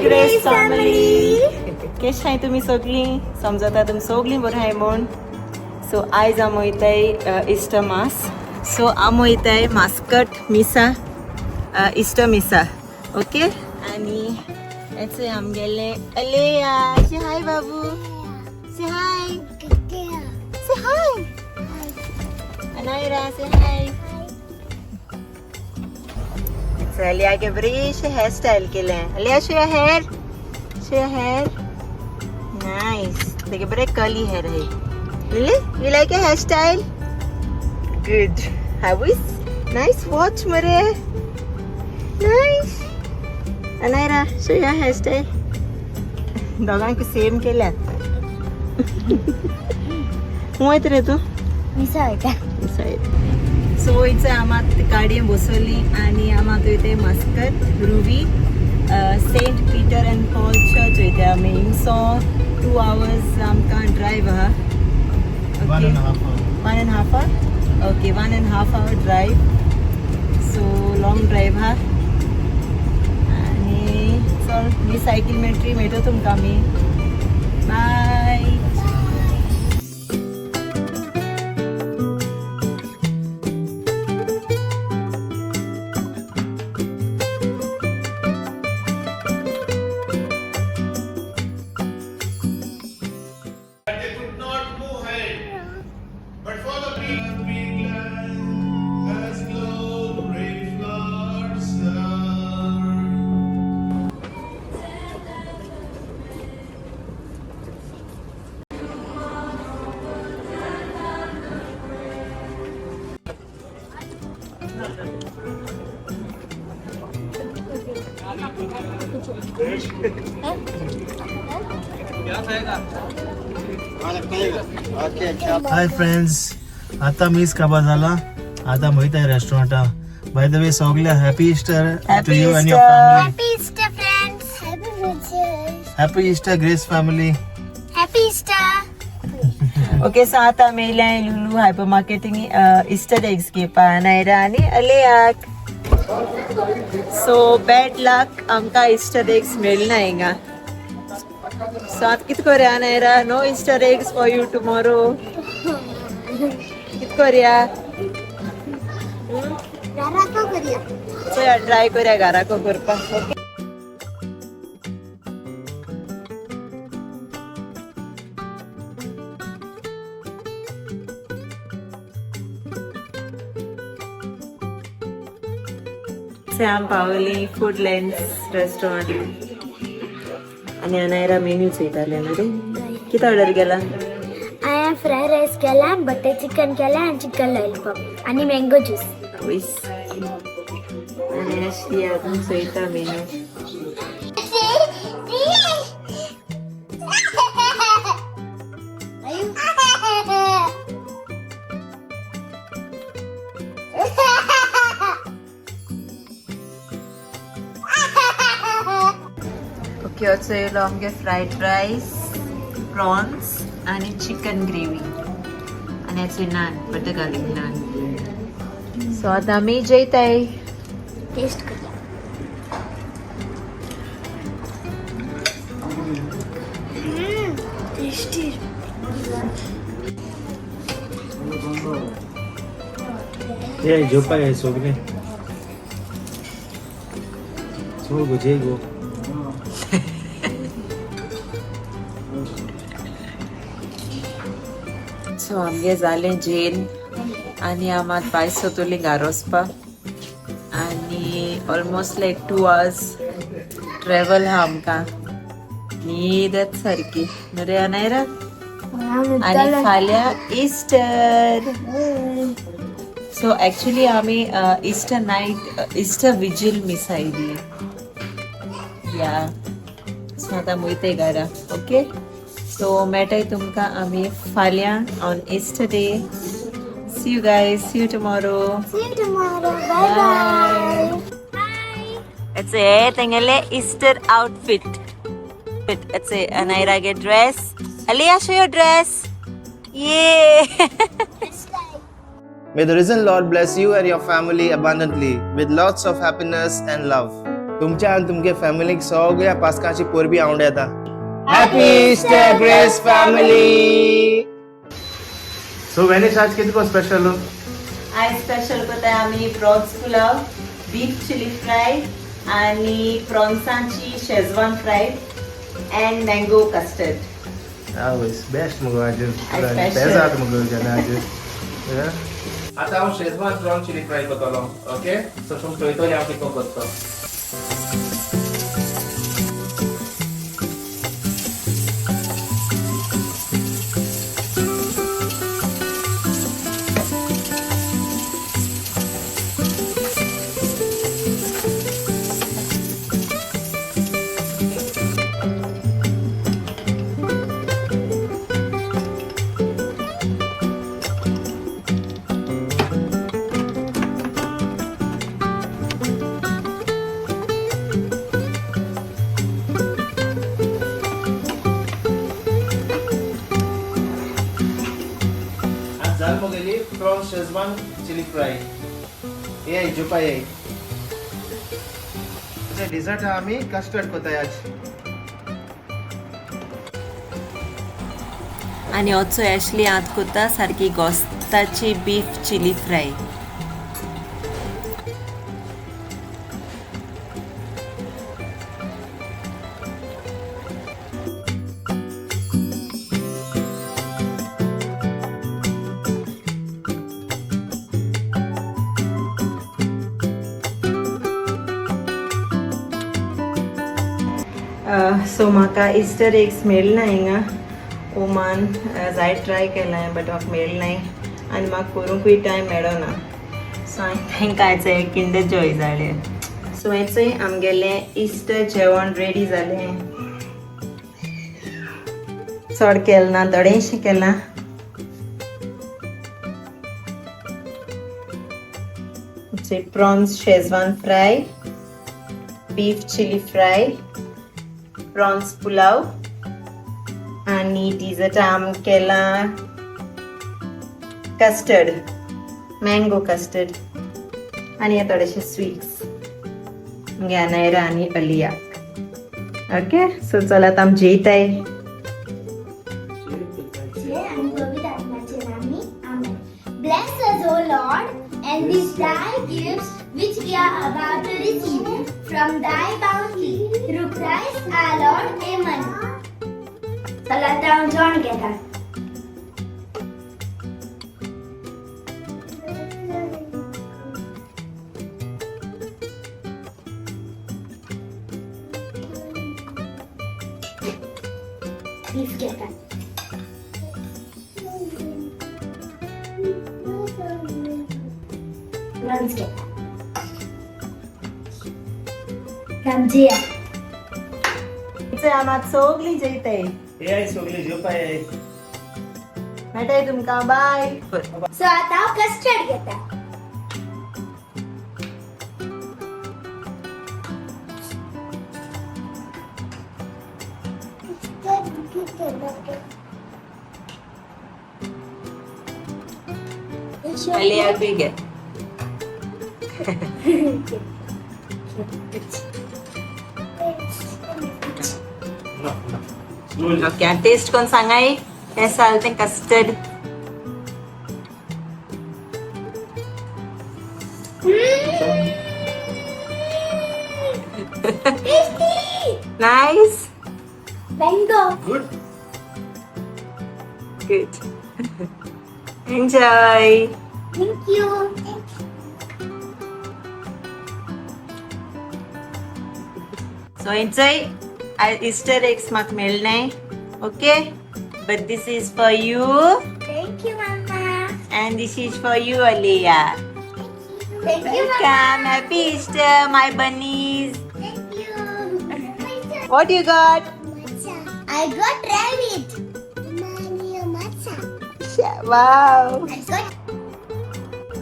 Grace family. कशी आहे तुम्ही सगळी? समजता तुम्ही सगळी बरं आहे म्हण. सो आयज आमो वयताय इस्टर मास. सो आमो वयताय मास्कट मिसा इस्टर मिसा. ओके. आणि याचे आमगेले अलेया. से हाय बाबू. से हाय. से हाय. अनायरा से हाय. अलिया के बरेचसे हेअरस्टाईल केले आहे. Aliya show your hair. Show your hair. Nice. देखिए बड़े कर्ली हेयर है. Lily, you like a hairstyle? Good. How is? Nice watch, Mare. Nice. Anaira, show your hairstyle. दोघांकी सेम केल्यात. मोहित रे तू? मिसा होता. सो इथे आम्हाला गाडी बसवली आणि आम्हाला इथे Muscat Ruwi saint Peter and Paul church वयते आमी. सो 2 hours आमकां ड्रायव्ह आहा. Okay. 1.5 hour. Okay, 1.5 hour drive. So long drive हा. आणि चल मी सायकल मेट्री मेळटो तुमकां मी. बाय. हाय फ्रेंड्स, आता मीच काबा झाला. आता माहित आहे रेस्टॉरंट. बाय द वे सगळ्या happy Easter to you and your family. Happy Easter, friends. Happy Easter. Happy Easter Grace family. Happy Easter. Okay. So आता मेल्या Lulu hyper marketing Easter eggs घेवपा नायरा आणि अलेयाक. सो बॅड लक आमकां Easter eggs मेळना हिंगा. So आतां कितें करया Naira? No Easter eggs for you tomorrow. कितें करया? Rara करूया. चल ट्राय करया घराको करपाक. ओके. सॅम पावली फूडलँड्स रेस्टॉरंट. आणि अनायरा मेन्यू चयताले रे. किती ऑर्डर केला? हांवें फ्राय रायस केला, बटर चिकन केला आणि चिकन लॉलीपॉप आणि मँगो ज्यूस. वयस. आणि अशी अजून चयता मेन्यू. ओके. असो येयलो आमगे फ्रायड रायस, प्रॉन्स आणि चिकन ग्रेवी आणि याचे नान, बटर गार्लिक नान. सो आता आमी जेयताय. टेस्ट करूया. टेस्टी. ये झोपा आहे सगळे. सो बुझे गो. सो आमगे जालें जेन आणि आमात भायर सोतोली गारोसपा. आणि ऑलमोस्ट लायक 2 hours ट्रॅव्हल हा आमकां. न्हीदच सारकी रे अनायरा. आणि फाल्यां इस्टर. सो एक्चुअली आमी Easter night Easter vigil miss आयिल्ली. या सो आतां वयताय घरा. ओके. सो मेळटाय तुमकां आमी फाल्यां on Easter day. See you guys. See you tomorrow. See you tomorrow. Bye bye. It's a tengele Easter outfit. It's a Anaira get dress. Aliyah, show your dress. Yay! May the risen Lord bless you and your family abundantly with lots of happiness and love. तुमच्या आणि तुमगे फॅमिलीक सगळ्या पास्काची पोरबी आवड येता. Happy Easter Grace family. So Venish आज कितको स्पेशल? आज स्पेशल कोताय आमी prawns pulao, beef chilli fry आणि प्रॉन्सांची Schezwan fry and mango custard. Best मगो आज special. पेजात मगो आज. आता हांव शेजवान प्रॉन चिली फ्राय करतलो. ओके सो तुम पळयतले हांव कितको करता. जाल मुगेली प्रॉन शेजवान चिली फ्राय. ये जुपा ये डिझर्ट आम्ही कस्टर्ड कोताय आज. आणि ऑल्सो ॲशली आत कोता सारखी घोस्ताची बीफ चिली फ्राय. सो म्हाका इस्टर एग्स मेळना हिंगा ओमान. जाय ट्राय केलां बट म्हाका मेळनाय आनी म्हाका करूंकूय टायम मेळना. सो हांवें तांकां आयज किंडर जॉय जाले. सो हेचंय आमगेलें इस्टर जेवण रेडी जालें. चड केलें ना, थोडेंशें केलां. Prawns Schezwan fry, beef chilli fry, prawns pulao आणि डिझर्ट आम केला कस्टर्ड, मँगो कस्टर्ड आणि थोडेशे स्वीट्स गॅनायरा आणि अलिया. ओके सो चला आता आम जेयताय. Bless us, O Lord, and these thy gifts which we are about to receive from thy bounty through Christ our Lord. Amen. Salat down John get us. Beef get us. Runs get us. Ramjia. इथे आमात सगळी जेयताय. ये सगळी जुपा ये. मेळटाय तुमकां. Bye. So आता हांव custard घेता. अलिया B घे. ओके टेस्ट कोण सांगाय केसं जालें तें custard. Nice. Mango. Good. Good. Enjoy. Thank you. So enjoy. Easter eggs mak melnay. Okay? But this is for you Thank you, Mama. and this is for you, Aliyah. Thank you, Mama. Welcome. Happy Easter, my bunnies. Thank you. What you got? I got rabbit. Matcha. Wow. I got.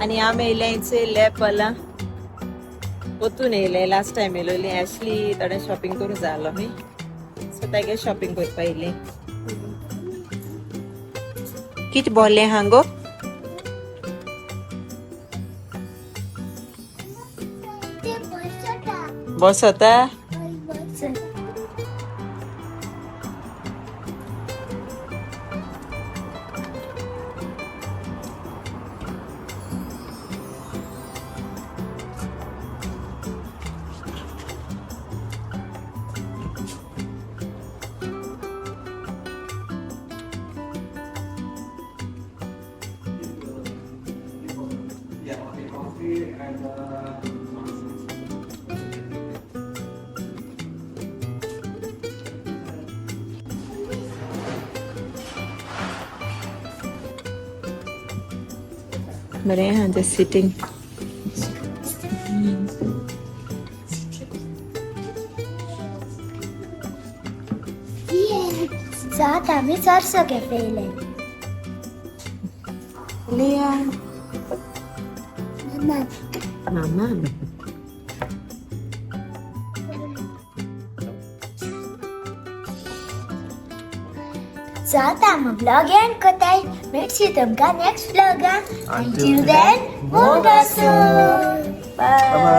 आणि आम्ही येयलेंचे lap वाला वतून येयले. Last time येयलोली ॲशली थोडे shopping करूं जालो मी. सो तेगे shopping करपा येयलें. कित बोले हांगो? बस होता बरे यहाँ just sitting. साथ आम्ही सरसो कॅफेला लिया मम्मा mama साथ आम्ही ब्लॉग एंड करताय भेटशी तुमका नेक्स्ट ब्लॉगा until then मोर बसो Bye.